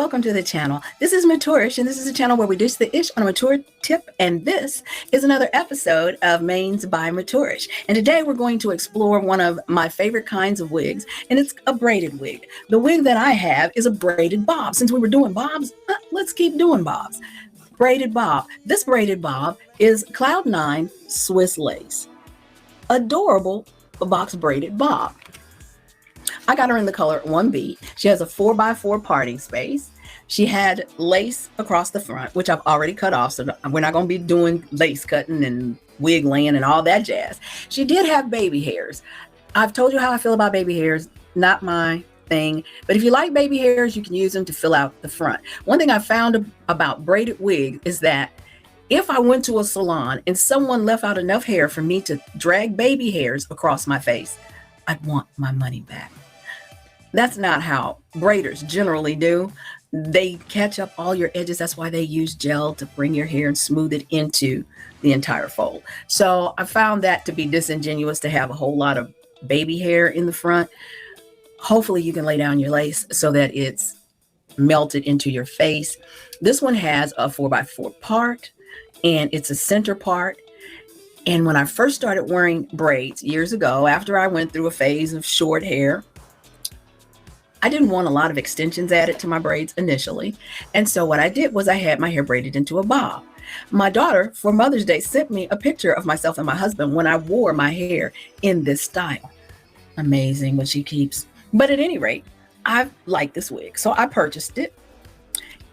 welcome to the channel. This is Maturish, and this is a channel where we dish the ish on a mature tip, and this is another episode of Mains by Maturish. And today we're going to explore one of my favorite kinds of wigs, and it's a braided wig. The wig that I have is a braided bob. Since we were doing bobs, let's keep doing bobs. Braided bob. This braided bob is Cloud 9 Swiss lace. Adorable box braided bob. I got her in the color 1B. She has a 4x4 parting space. She had lace across the front, which I've already cut off, so we're not going to be doing lace cutting and wig laying and all that jazz. She did have baby hairs. I've told you how I feel about baby hairs. Not my thing. But if you like baby hairs, you can use them to fill out the front. One thing I found about braided wig is that if I went to a salon and someone left out enough hair for me to drag baby hairs across my face, I'd want my money back. That's not how braiders generally do. They catch up all your edges. That's why they use gel to bring your hair and smooth it into the entire fold. So I found that to be disingenuous to have a whole lot of baby hair in the front. Hopefully you can lay down your lace so that it's melted into your face. This one has a 4x4 part, and it's a center part. And when I first started wearing braids years ago, after I went through a phase of short hair, I didn't want a lot of extensions added to my braids initially. And so what I did was I had my hair braided into a bob. My daughter, for Mother's Day, sent me a picture of myself and my husband when I wore my hair in this style. Amazing what she keeps. But at any rate, I like this wig. So I purchased it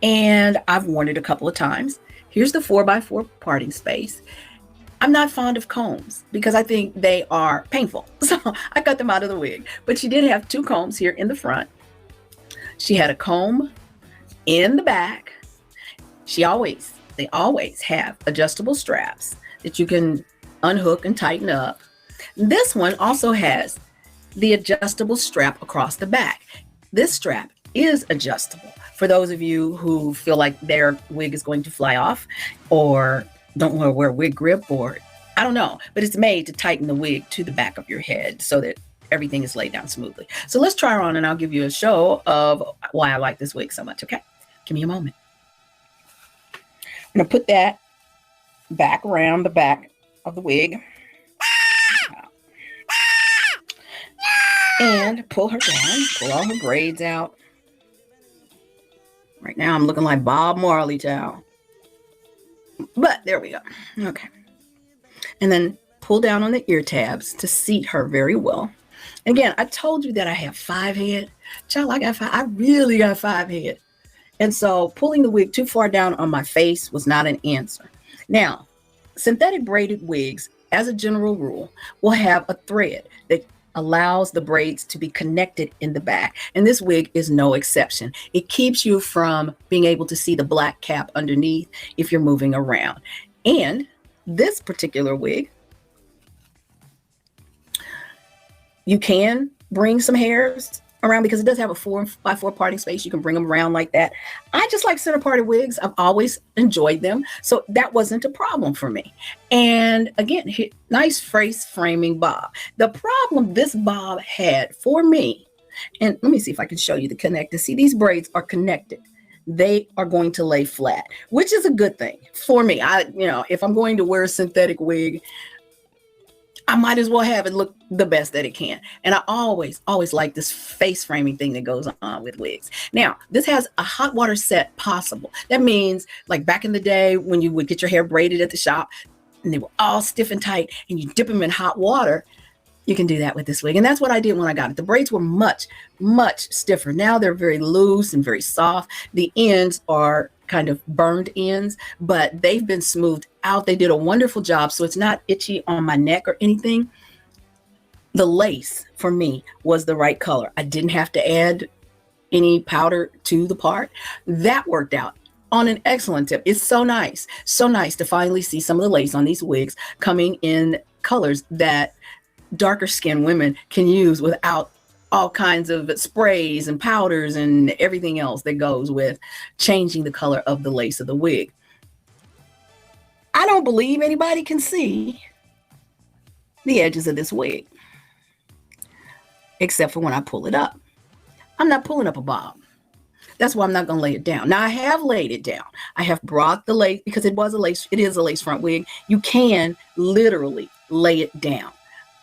and I've worn it a couple of times. Here's the 4x4 parting space. I'm not fond of combs because I think they are painful. So I cut them out of the wig. But she did have two combs here in the front. She had a comb in the back. They always have adjustable straps that you can unhook and tighten up. This one also has the adjustable strap across the back. This strap is adjustable for those of you who feel like their wig is going to fly off or don't want to wear a wig grip, or I don't know, but it's made to tighten the wig to the back of your head so that everything is laid down smoothly. So let's try her on and I'll give you a show of why I like this wig so much. Okay, give me a moment. I'm gonna put that back around the back of the wig and pull her down, pull all her braids out. Right now I'm looking like Bob Marley, child. But there we go. Okay. And then pull down on the ear tabs to seat her very well. Again, I told you that I have 5 head. Child, I really got 5 head. And so pulling the wig too far down on my face was not an answer. Now, synthetic braided wigs, as a general rule, will have a thread that allows the braids to be connected in the back. And this wig is no exception. It keeps you from being able to see the black cap underneath if you're moving around. And this particular wig, you can bring some hairs around because it does have a 4x4 parting space. You can bring them around like that. I just like center parted wigs. I've always enjoyed them. So that wasn't a problem for me. And again, nice face framing bob. The problem this bob had for me, and let me see if I can show you the connector. See, these braids are connected. They are going to lay flat, which is a good thing for me. If I'm going to wear a synthetic wig, I might as well have it look the best that it can. And I always like this face framing thing that goes on with wigs. Now, this has a hot water set possible. That means like back in the day when you would get your hair braided at the shop and they were all stiff and tight and you dip them in hot water, you can do that with this wig. And that's what I did when I got it. The braids were much stiffer. Now they're very loose and very soft. The ends are kind of burned ends, but they've been smoothed out. They did a wonderful job, so it's not itchy on my neck or anything. The lace for me was the right color. I didn't have to add any powder to the part. That worked out on an excellent tip. It's so nice to finally see some of the lace on these wigs coming in colors that darker skinned women can use without all kinds of sprays and powders and everything else that goes with changing the color of the lace of the wig. I don't believe anybody can see the edges of this wig, except for when I pull it up. I'm not pulling up a bob. That's why I'm not going to lay it down. Now I have laid it down. I have brought the lace, because it is a lace front wig. You can literally lay it down.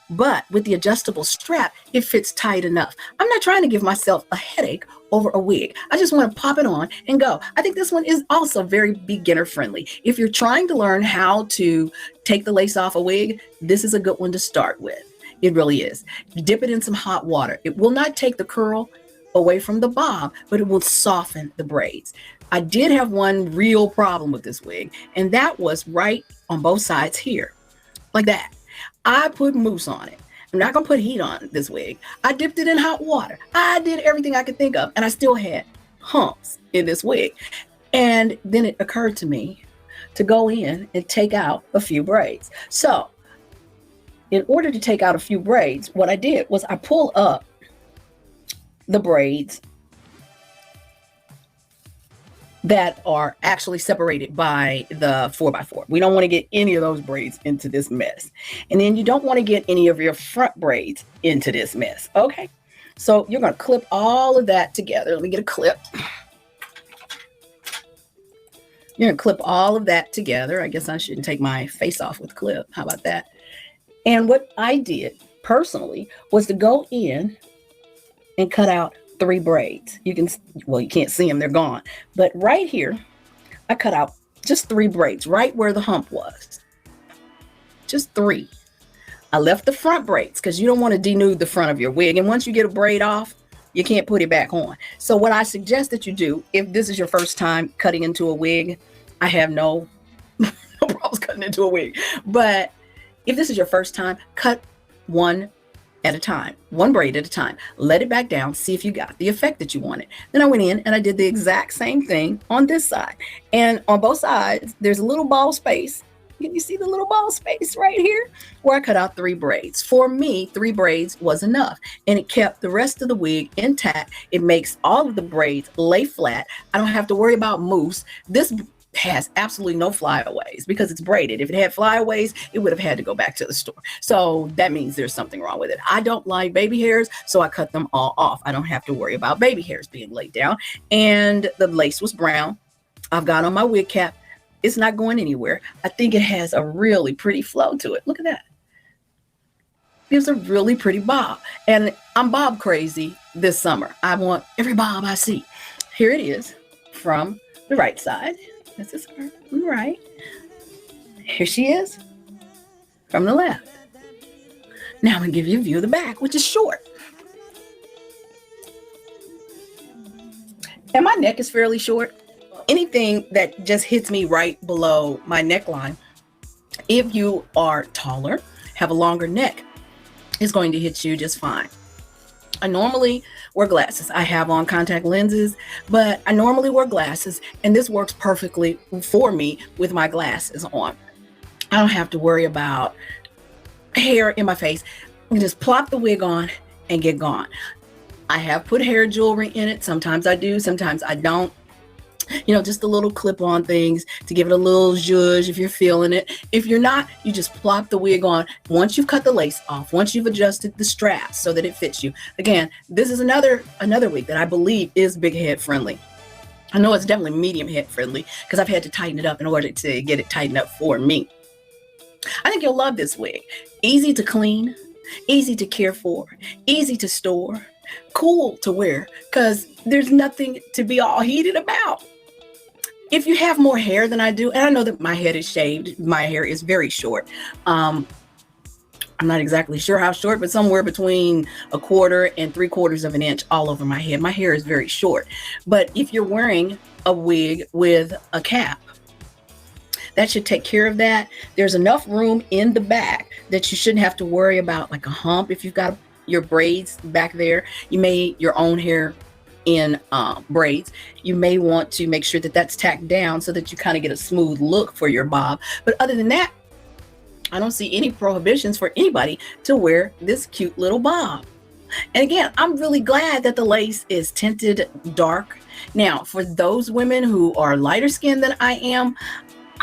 But with the adjustable strap, it fits tight enough. I'm not trying to give myself a headache over a wig. I just want to pop it on and go. I think this one is also very beginner friendly. If you're trying to learn how to take the lace off a wig, this is a good one to start with. It really is. Dip it in some hot water. It will not take the curl away from the bob, but it will soften the braids. I did have one real problem with this wig, and that was right on both sides here, like that. I put mousse on it. I'm not going to put heat on this wig. I dipped it in hot water. I did everything I could think of, and I still had humps in this wig. And then it occurred to me to go in and take out a few braids. So in order to take out a few braids, what I did was I pulled up the braids that are actually separated by the 4x4. We don't want to get any of those braids into this mess. And then you don't want to get any of your front braids into this mess. Okay. So you're going to clip all of that together. Let me get a clip. You're going to clip all of that together. I guess I shouldn't take my face off with clip. How about that? And what I did personally was to go in and cut out 3 braids. You can't see them, they're gone. But right here, I cut out just 3 braids, right where the hump was. Just 3. I left the front braids because you don't want to denude the front of your wig. And once you get a braid off, you can't put it back on. So what I suggest that you do, if this is your first time cutting into a wig, I have no problems cutting into a wig. But if this is your first time, cut one at a time, 1 braid at a time. Let it back down, see if you got the effect that you wanted. Then I went in and I did the exact same thing on this side. And on both sides, there's a little ball space. Can you see the little ball space right here where I cut out 3 braids? For me, 3 braids was enough, and it kept the rest of the wig intact. It makes all of the braids lay flat. I don't have to worry about mousse. This has absolutely no flyaways because it's braided. If it had flyaways, it would have had to go back to the store. So that means there's something wrong with it. I don't like baby hairs, so I cut them all off. I don't have to worry about baby hairs being laid down. And the lace was brown. I've got on my wig cap. It's not going anywhere. I think it has a really pretty flow to it. Look at that. Gives a really pretty bob. And I'm bob crazy this summer. I want every bob I see. Here it is from the right side. This is her on the right. Here she is from the left. Now I'm going to give you a view of the back, which is short. And my neck is fairly short. Anything that just hits me right below my neckline, if you are taller, have a longer neck, is going to hit you just fine. I normally wear glasses. I have on contact lenses, but I normally wear glasses, and this works perfectly for me with my glasses on. I don't have to worry about hair in my face. I can just plop the wig on and get gone. I have put hair jewelry in it. Sometimes I do, sometimes I don't. You know, just the little clip-on things to give it a little zhuzh if you're feeling it. If you're not, you just plop the wig on. Once you've cut the lace off, once you've adjusted the straps so that it fits you. Again, this is another wig that I believe is big head friendly. I know it's definitely medium head friendly because I've had to tighten it up in order to get it tightened up for me. I think you'll love this wig. Easy to clean, easy to care for, easy to store, cool to wear because there's nothing to be all heated about. If you have more hair than I do, and I know that my head is shaved, my hair is very short. I'm not exactly sure how short, but somewhere between 1/4 and 3/4 of an inch all over my head. My hair is very short. But if you're wearing a wig with a cap, that should take care of that. There's enough room in the back that you shouldn't have to worry about like a hump. If you've got your braids back there, you made your own hair in braids, you may want to make sure that that's tacked down so that you kind of get a smooth look for your bob. But other than that, I don't see any prohibitions for anybody to wear this cute little bob. And again, I'm really glad that the lace is tinted dark. Now, for those women who are lighter skinned than I am,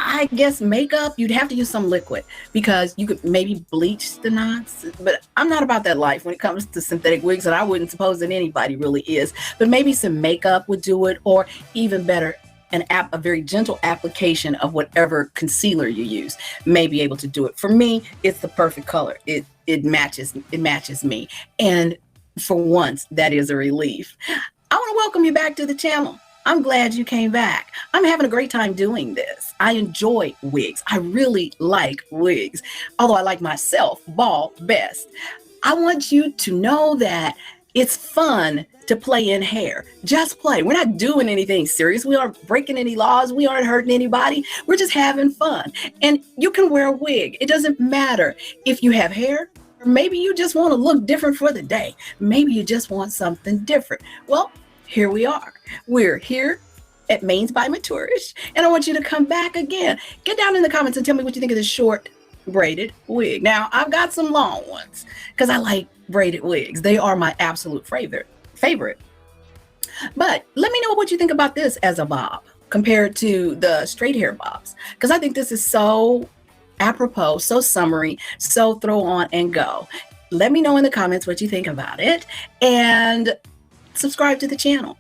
I guess makeup, you'd have to use some liquid because you could maybe bleach the knots. But I'm not about that life when it comes to synthetic wigs, and I wouldn't suppose that anybody really is. But maybe some makeup would do it, or even better, a very gentle application of whatever concealer you use may be able to do it. For me, it's the perfect color. It matches me. And for once, that is a relief. I want to welcome you back to the channel. I'm glad you came back. I'm having a great time doing this. I enjoy wigs. I really like wigs, although I like myself bald best. I want you to know that it's fun to play in hair. Just play. We're not doing anything serious. We aren't breaking any laws. We aren't hurting anybody. We're just having fun. And you can wear a wig. It doesn't matter if you have hair, or maybe you just want to look different for the day. Maybe you just want something different. Well, here we are. We're here at Mains by Maturish, and I want you to come back again. Get down in the comments and tell me what you think of this short braided wig. Now, I've got some long ones because I like braided wigs. They are my absolute favorite. But let me know what you think about this as a bob compared to the straight hair bobs, because I think this is so apropos, so summery, so throw on and go. Let me know in the comments what you think about it, and subscribe to the channel.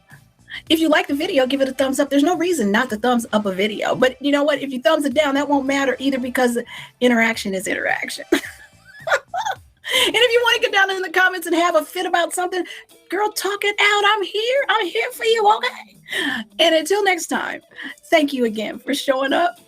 If you like the video, give it a thumbs up. There's no reason not to thumbs up a video, but you know what? If you thumbs it down, that won't matter either, because interaction is interaction. And if you want to get down in the comments and have a fit about something, girl, talk it out. I'm here for you, okay? And until next time, thank you again for showing up.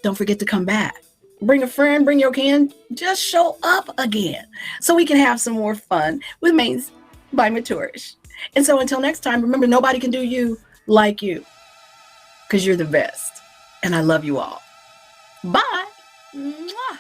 Don't forget to come back. Bring a friend, bring your can. Just show up again so we can have some more fun with Mains by Maturish. And so until next time, remember, nobody can do you like you, because you're the best. And I love you all. Bye. Mwah.